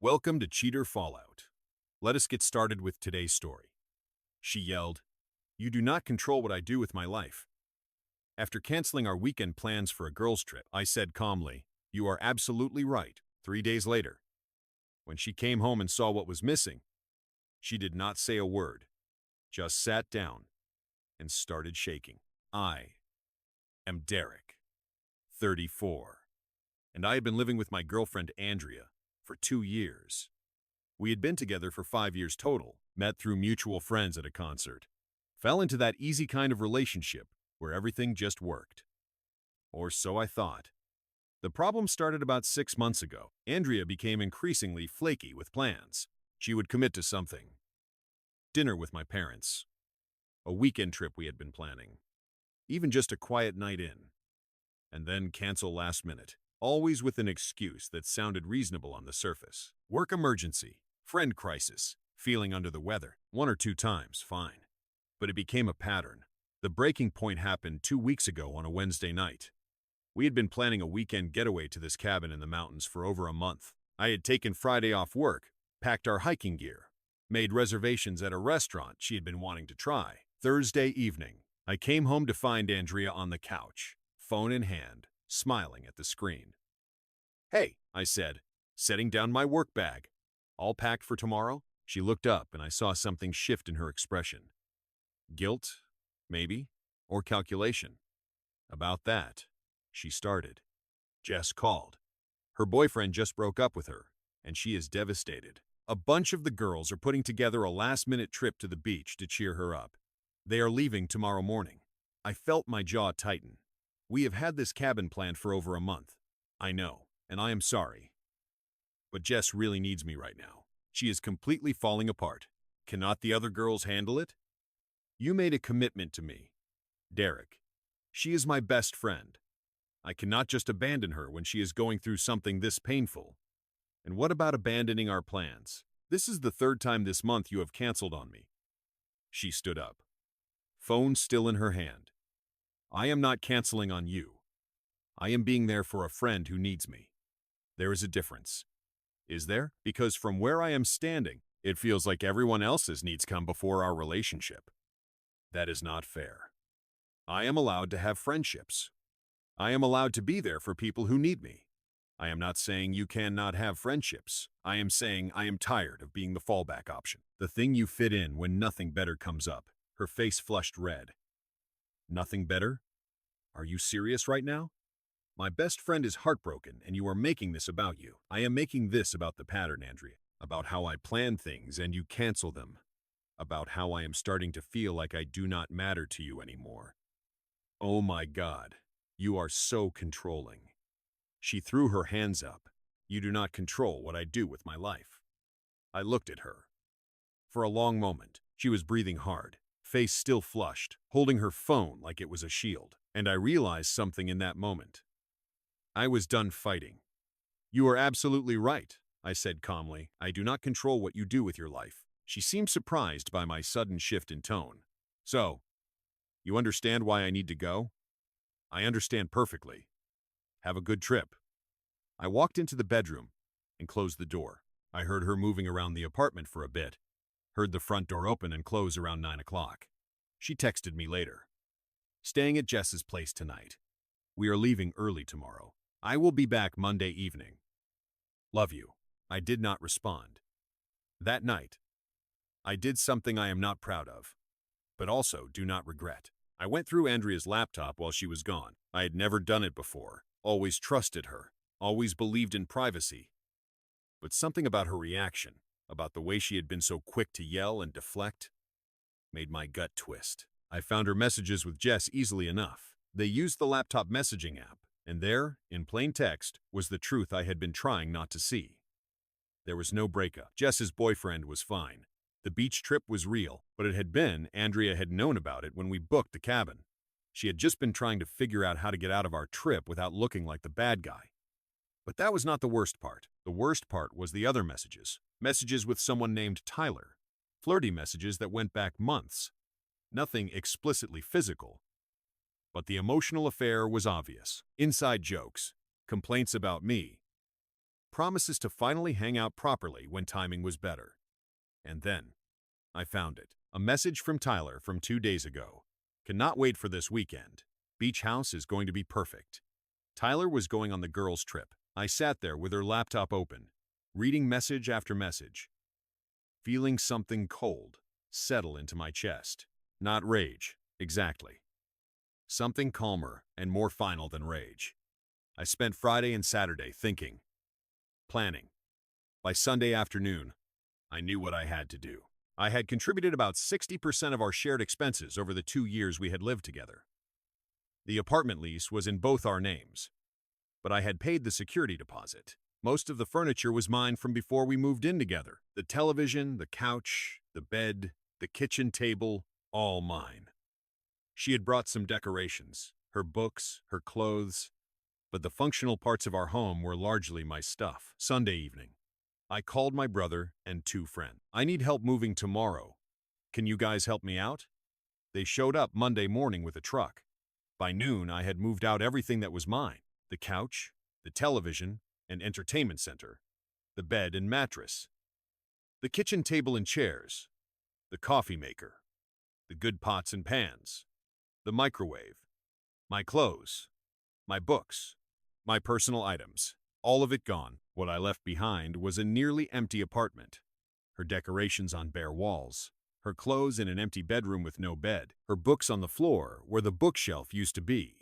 Welcome to Cheater Fallout. Let us get started with today's story. She yelled, "You do not control what I do with my life." After canceling our weekend plans for a girls' trip, I said calmly, "You are absolutely right." 3 days later, when she came home and saw what was missing, she did not say a word, just sat down and started shaking. I am Derek, 34, and I had been living with my girlfriend Andrea for 2 years. We had been together for 5 years total, met through mutual friends at a concert, fell into that easy kind of relationship where everything just worked. Or so I thought. The problem started about 6 months ago. Andrea became increasingly flaky with plans. She would commit to something. Dinner with my parents, a weekend trip we had been planning, even just a quiet night in, and then cancel last minute, always with an excuse that sounded reasonable on the surface. Work emergency, friend crisis, feeling under the weather. 1 or 2 times, fine. But it became a pattern. The breaking point happened 2 weeks ago on a Wednesday night. We had been planning a weekend getaway to this cabin in the mountains for over a month. I had taken Friday off work, packed our hiking gear, made reservations at a restaurant she had been wanting to try. Thursday evening, I came home to find Andrea on the couch, phone in hand, smiling at the screen. "Hey," I said, setting down my work bag. "All packed for tomorrow?" She looked up and I saw something shift in her expression. Guilt, maybe, or calculation. "About that," she started. "Jess called. Her boyfriend just broke up with her, and she is devastated. A bunch of the girls are putting together a last-minute trip to the beach to cheer her up. They are leaving tomorrow morning." I felt my jaw tighten. "We have had this cabin planned for over a month. I know, and I am sorry. But Jess really needs me right now. She is completely falling apart. Cannot the other girls handle it? You made a commitment to me, Derek. She is my best friend. I cannot just abandon her when she is going through something this painful. And what about abandoning our plans? This is the third time this month you have canceled on me." She stood up, phone still in her hand. "I am not canceling on you. I am being there for a friend who needs me. There is a difference. Is there? Because from where I am standing, it feels like everyone else's needs come before our relationship. That is not fair. I am allowed to have friendships. I am allowed to be there for people who need me. I am not saying you cannot have friendships. I am saying I am tired of being the fallback option. The thing you fit in when nothing better comes up." Her face flushed red. "Nothing better? Are you serious right now? My best friend is heartbroken and you are making this about you." "I am making this about the pattern, Andrea. About how I plan things and you cancel them. About how I am starting to feel like I do not matter to you anymore." "Oh my God, you are so controlling." She threw her hands up. "You do not control what I do with my life." I looked at her. For a long moment, she was breathing hard, face still flushed, holding her phone like it was a shield. And I realized something in that moment. I was done fighting. "You are absolutely right," I said calmly. "I do not control what you do with your life." She seemed surprised by my sudden shift in tone. "So, you understand why I need to go?" "I understand perfectly. Have a good trip." I walked into the bedroom and closed the door. I heard her moving around the apartment for a bit, heard the front door open and close around 9 o'clock. She texted me later. "Staying at Jess's place tonight. We are leaving early tomorrow. I will be back Monday evening. Love you." I did not respond. That night, I did something I am not proud of, but also do not regret. I went through Andrea's laptop while she was gone. I had never done it before, always trusted her, always believed in privacy. But something about her reaction, about the way she had been so quick to yell and deflect, made my gut twist. I found her messages with Jess easily enough. They used the laptop messaging app, and there, in plain text, was the truth I had been trying not to see. There was no breakup. Jess's boyfriend was fine. The beach trip was real, but it had been Andrea had known about it when we booked the cabin. She had just been trying to figure out how to get out of our trip without looking like the bad guy. But that was not the worst part. The worst part was the other messages. Messages with someone named Tyler. Flirty messages that went back months. Nothing explicitly physical. But the emotional affair was obvious. Inside jokes, complaints about me, Promises to finally hang out properly when timing was better. And then, I found it. A message from Tyler from 2 days ago. Cannot wait for this weekend. Beach house is going to be perfect. Tyler was going on the girls' trip. I sat there with her laptop open, reading message after message, feeling something cold settle into my chest. Not rage, exactly. Something calmer and more final than rage. I spent Friday and Saturday thinking, planning. By Sunday afternoon, I knew what I had to do. I had contributed about 60% of our shared expenses over the 2 years we had lived together. The apartment lease was in both our names, but I had paid the security deposit. Most of the furniture was mine from before we moved in together. The television, the couch, the bed, the kitchen table, all mine. She had brought some decorations, her books, her clothes, but the functional parts of our home were largely my stuff. Sunday evening, I called my brother and 2 friends. I need help moving tomorrow. Can you guys help me out? They showed up Monday morning with a truck. By noon, I had moved out everything that was mine. The couch, the television and entertainment center, the bed and mattress, the kitchen table and chairs, the coffee maker, the good pots and pans, the microwave, my clothes, my books, my personal items, all of it gone. What I left behind was a nearly empty apartment, her decorations on bare walls, her clothes in an empty bedroom with no bed, her books on the floor where the bookshelf used to be.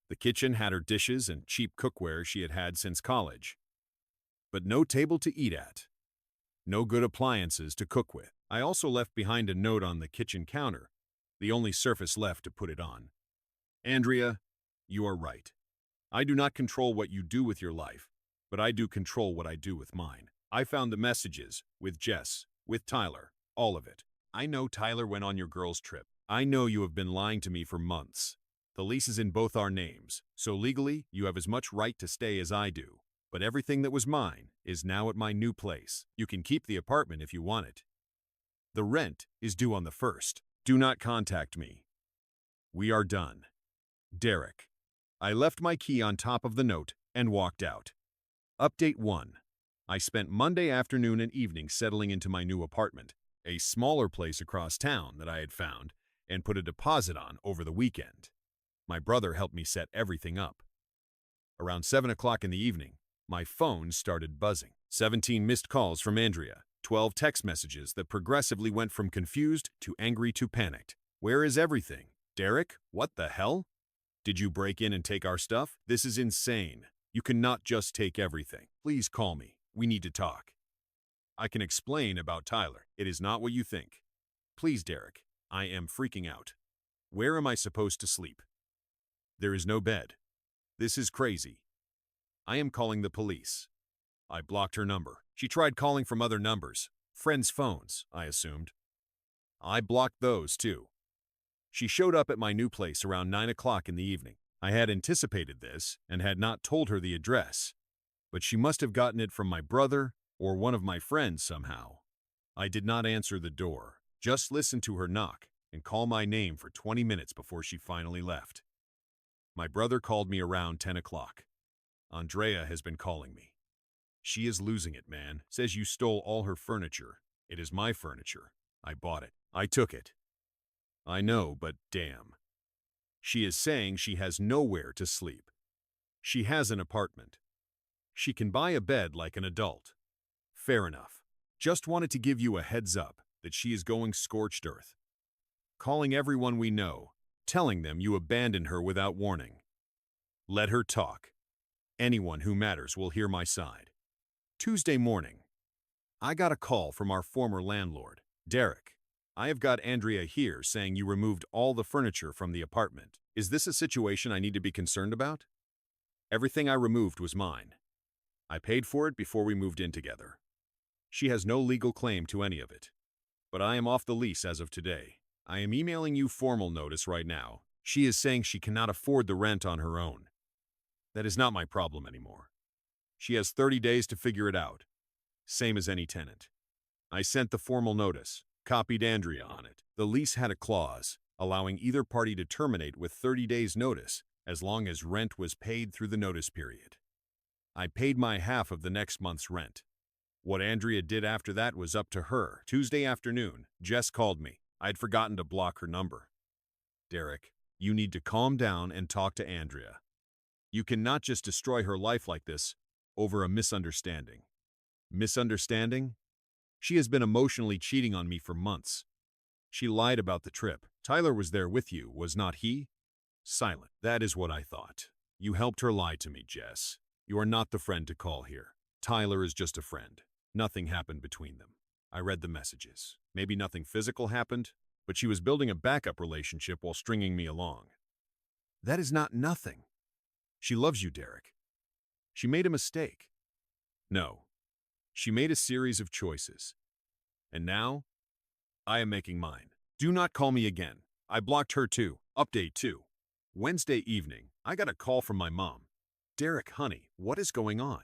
The kitchen had her dishes and cheap cookware she had had since college, but no table to eat at, no good appliances to cook with. I also left behind a note on the kitchen counter, the only surface left to put it on. Andrea, you are right. I do not control what you do with your life, but I do control what I do with mine. I found the messages, with Jess, with Tyler, all of it. I know Tyler went on your girls' trip. I know you have been lying to me for months. The lease is in both our names, so legally you have as much right to stay as I do. But everything that was mine is now at my new place. You can keep the apartment if you want it. The rent is due on the 1st. Do not contact me. We are done. Derek. I left my key on top of the note and walked out. Update 1. I spent Monday afternoon and evening settling into my new apartment, a smaller place across town that I had found and put a deposit on over the weekend. My brother helped me set everything up. Around 7 o'clock in the evening, my phone started buzzing. 17 missed calls from Andrea, 12 text messages that progressively went from confused to angry to panicked. Where is everything? Derek, what the hell? Did you break in and take our stuff? This is insane. You cannot just take everything. Please call me. We need to talk. I can explain about Tyler. It is not what you think. Please, Derek. I am freaking out. Where am I supposed to sleep? There is no bed. This is crazy. I am calling the police. I blocked her number. She tried calling from other numbers. Friends' phones, I assumed. I blocked those too. She showed up at my new place around 9 o'clock in the evening. I had anticipated this and had not told her the address, but she must have gotten it from my brother or one of my friends somehow. I did not answer the door, just listened to her knock and call my name for 20 minutes before she finally left. My brother called me around 10 o'clock. Andrea has been calling me. She is losing it, man. Says you stole all her furniture. It is my furniture. I bought it. I took it. I know, but damn. She is saying she has nowhere to sleep. She has an apartment. She can buy a bed like an adult. Fair enough. Just wanted to give you a heads up that she is going scorched earth. Calling everyone we know, telling them you abandoned her without warning. Let her talk. Anyone who matters will hear my side. Tuesday morning. I got a call from our former landlord, Derek. I have got Andrea here saying you removed all the furniture from the apartment. Is this a situation I need to be concerned about? Everything I removed was mine. I paid for it before we moved in together. She has no legal claim to any of it. But I am off the lease as of today. I am emailing you formal notice right now. She is saying she cannot afford the rent on her own. That is not my problem anymore. She has 30 days to figure it out. Same as any tenant. I sent the formal notice, copied Andrea on it. The lease had a clause allowing either party to terminate with 30 days notice as long as rent was paid through the notice period. I paid my half of the next month's rent. What Andrea did after that was up to her. Tuesday afternoon, Jess called me. I'd forgotten to block her number. Derek, you need to calm down and talk to Andrea. You cannot just destroy her life like this over a misunderstanding. Misunderstanding? She has been emotionally cheating on me for months. She lied about the trip. Tyler was there with you, was not he? Silent. That is what I thought. You helped her lie to me, Jess. You are not the friend to call here. Tyler is just a friend. Nothing happened between them. I read the messages. Maybe nothing physical happened, but she was building a backup relationship while stringing me along. That is not nothing. She loves you, Derek. She made a mistake. No. She made a series of choices. And now, I am making mine. Do not call me again. I blocked her too. Update 2. Wednesday evening, I got a call from my mom. Derek, honey, what is going on?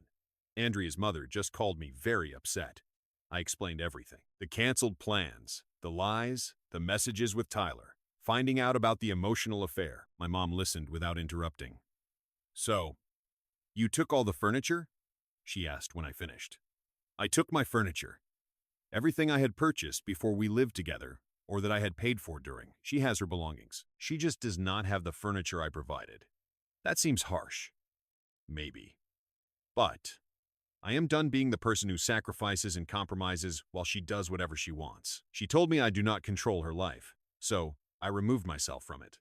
Andrea's mother just called me very upset. I explained everything. The canceled plans, the lies, the messages with Tyler, finding out about the emotional affair. My mom listened without interrupting. So, you took all the furniture? She asked when I finished. I took my furniture. Everything I had purchased before we lived together, or that I had paid for during. She has her belongings. She just does not have the furniture I provided. That seems harsh. Maybe. But I am done being the person who sacrifices and compromises while she does whatever she wants. She told me I do not control her life, so I removed myself from it.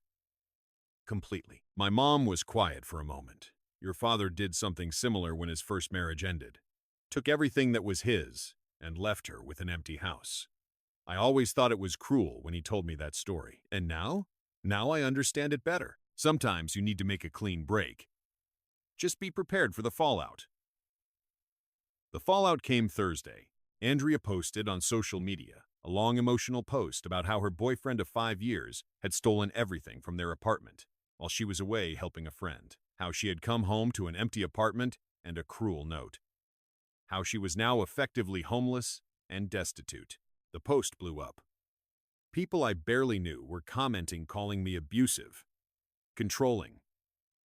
Completely. My mom was quiet for a moment. Your father did something similar when his first marriage ended. Took everything that was his and left her with an empty house. I always thought it was cruel when he told me that story. And now? Now I understand it better. Sometimes you need to make a clean break. Just be prepared for the fallout. The fallout came Thursday. Andrea posted on social media a long emotional post about how her boyfriend of 5 years had stolen everything from their apartment while she was away helping a friend. How she had come home to an empty apartment and a cruel note. How she was now effectively homeless and destitute. The post blew up. People I barely knew were commenting, calling me abusive, controlling,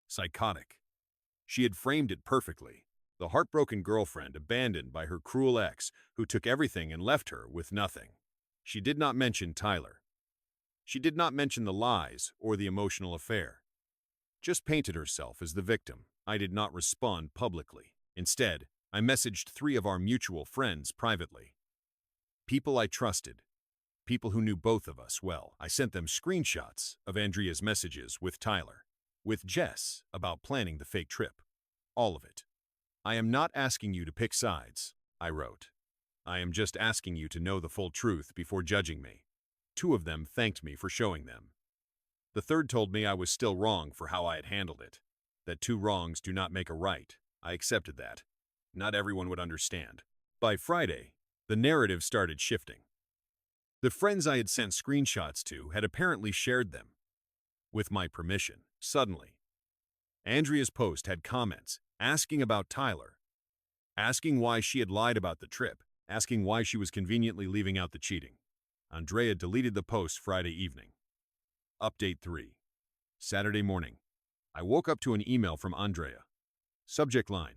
psychotic. She had framed it perfectly. The heartbroken girlfriend abandoned by her cruel ex who took everything and left her with nothing. She did not mention Tyler. She did not mention the lies or the emotional affair. Just painted herself as the victim. I did not respond publicly. Instead, I messaged 3 of our mutual friends privately. People I trusted. People who knew both of us well. I sent them screenshots of Andrea's messages with Tyler, with Jess about planning the fake trip. All of it. I am not asking you to pick sides, I wrote. I am just asking you to know the full truth before judging me. 2 of them thanked me for showing them. The third told me I was still wrong for how I had handled it. That 2 wrongs do not make a right. I accepted that. Not everyone would understand. By Friday, the narrative started shifting. The friends I had sent screenshots to had apparently shared them. With my permission, suddenly. Andrea's post had comments asking about Tyler, asking why she had lied about the trip, asking why she was conveniently leaving out the cheating. Andrea deleted the post Friday evening. Update 3. Saturday morning. I woke up to an email from Andrea. Subject line.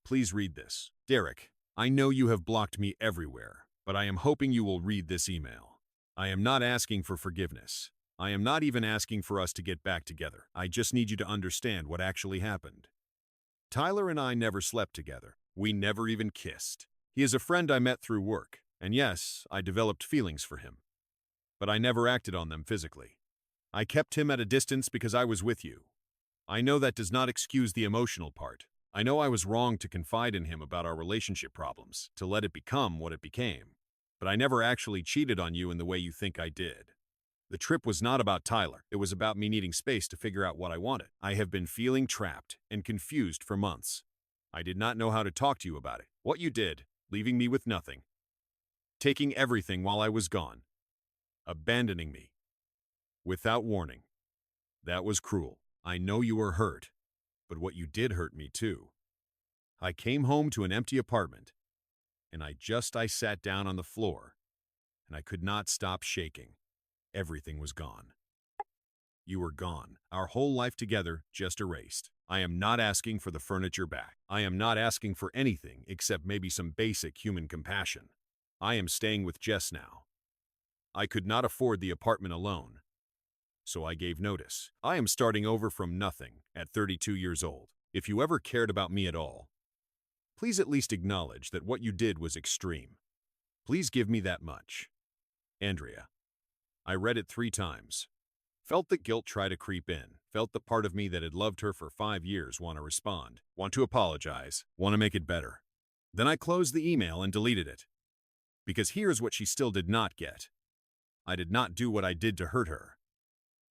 Please read this. Derek, I know you have blocked me everywhere, but I am hoping you will read this email. I am not asking for forgiveness. I am not even asking for us to get back together. I just need you to understand what actually happened. Tyler and I never slept together. We never even kissed. He is a friend I met through work, and yes, I developed feelings for him. But I never acted on them physically. I kept him at a distance because I was with you. I know that does not excuse the emotional part. I know I was wrong to confide in him about our relationship problems, to let it become what it became. But I never actually cheated on you in the way you think I did. The trip was not about Tyler. It was about me needing space to figure out what I wanted. I have been feeling trapped and confused for months. I did not know how to talk to you about it. What you did, leaving me with nothing. Taking everything while I was gone. Abandoning me. Without warning. That was cruel. I know you were hurt, but what you did hurt me too. I came home to an empty apartment, and I sat down on the floor, and I could not stop shaking. Everything was gone. You were gone. Our whole life together just erased. I am not asking for the furniture back. I am not asking for anything except maybe some basic human compassion. I am staying with Jess now. I could not afford the apartment alone, so I gave notice. I am starting over from nothing at 32 years old. If you ever cared about me at all, please at least acknowledge that what you did was extreme. Please give me that much. Andrea. I read it 3 times. Felt the guilt try to creep in. Felt the part of me that had loved her for 5 years want to respond, want to apologize, want to make it better. Then I closed the email and deleted it. Because here's what she still did not get. I did not do what I did to hurt her.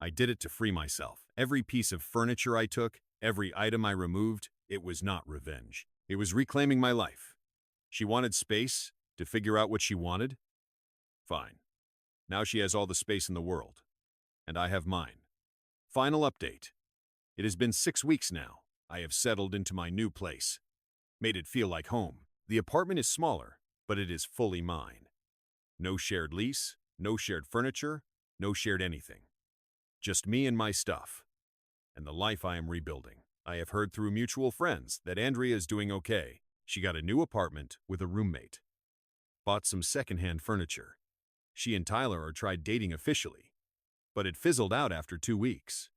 I did it to free myself. Every piece of furniture I took, every item I removed, it was not revenge. It was reclaiming my life. She wanted space to figure out what she wanted. Fine. Now she has all the space in the world. And I have mine. Final update. It has been 6 weeks now. I have settled into my new place. Made it feel like home. The apartment is smaller, but it is fully mine. No shared lease, no shared furniture, no shared anything. Just me and my stuff. And the life I am rebuilding. I have heard through mutual friends that Andrea is doing okay. She got a new apartment with a roommate. Bought some secondhand furniture. She and Tyler are tried dating officially, but it fizzled out after 2 weeks.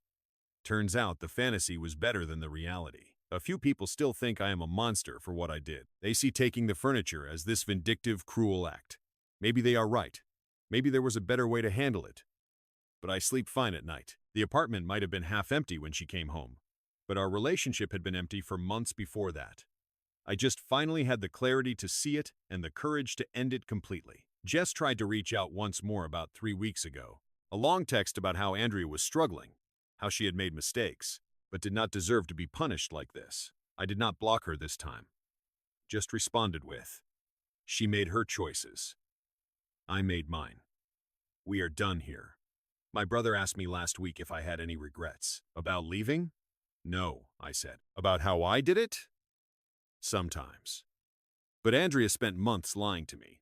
Turns out the fantasy was better than the reality. A few people still think I am a monster for what I did. They see taking the furniture as this vindictive, cruel act. Maybe they are right. Maybe there was a better way to handle it. But I sleep fine at night. The apartment might have been half empty when she came home, but our relationship had been empty for months before that. I just finally had the clarity to see it and the courage to end it completely. Jess tried to reach out once more about 3 weeks ago. A long text about how Andrea was struggling, how she had made mistakes, but did not deserve to be punished like this. I did not block her this time. Just responded with, she made her choices. I made mine. We are done here. My brother asked me last week if I had any regrets. About leaving? No, I said. About how I did it? Sometimes. But Andrea spent months lying to me,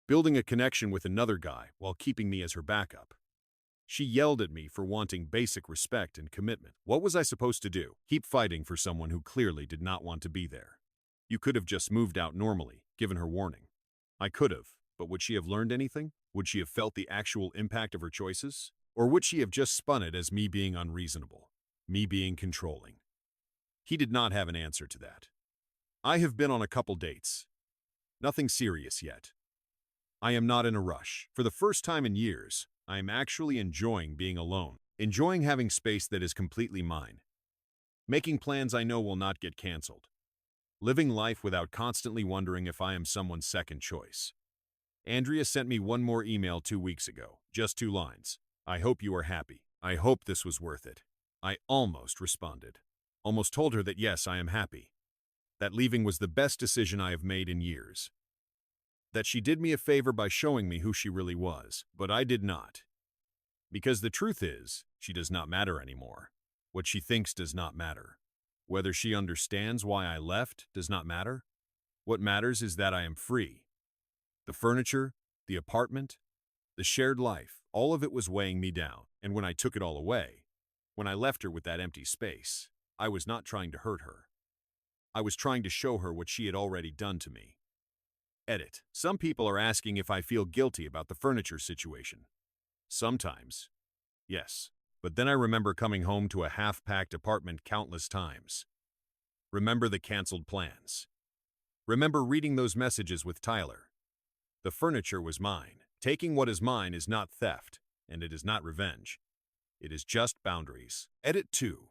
building a connection with another guy while keeping me as her backup. She yelled at me for wanting basic respect and commitment. What was I supposed to do? Keep fighting for someone who clearly did not want to be there. You could have just moved out normally, given her warning. I could have, but would she have learned anything? Would she have felt the actual impact of her choices? Or would she have just spun it as me being unreasonable, me being controlling? He did not have an answer to that. I have been on a couple dates. Nothing serious yet. I am not in a rush. For the first time in years, I am actually enjoying being alone, enjoying having space that is completely mine, making plans I know will not get canceled, living life without constantly wondering if I am someone's second choice. Andrea sent me one more email 2 weeks ago, just 2 lines. I hope you are happy. I hope this was worth it. I almost responded. Almost told her that yes, I am happy. That leaving was the best decision I have made in years. That she did me a favor by showing me who she really was, but I did not. Because the truth is, she does not matter anymore. What she thinks does not matter. Whether she understands why I left does not matter. What matters is that I am free. The furniture, the apartment, the shared life, all of it was weighing me down, and when I took it all away, when I left her with that empty space, I was not trying to hurt her. I was trying to show her what she had already done to me. Edit. Some people are asking if I feel guilty about the furniture situation. Sometimes. Yes. But then I remember coming home to a half-packed apartment countless times. Remember the canceled plans. Remember reading those messages with Tyler. The furniture was mine. Taking what is mine is not theft, and it is not revenge. It is just boundaries. Edit 2.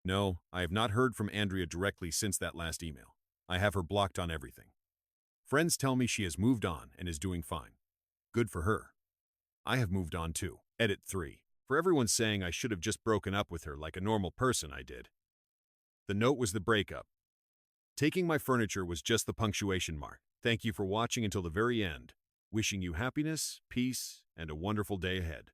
No, I have not heard from Andrea directly since that last email. I have her blocked on everything. Friends tell me she has moved on and is doing fine. Good for her. I have moved on too. Edit 3. For everyone saying I should have just broken up with her like a normal person, I did. The note was the breakup. Taking my furniture was just the punctuation mark. Thank you for watching until the very end. Wishing you happiness, peace, and a wonderful day ahead.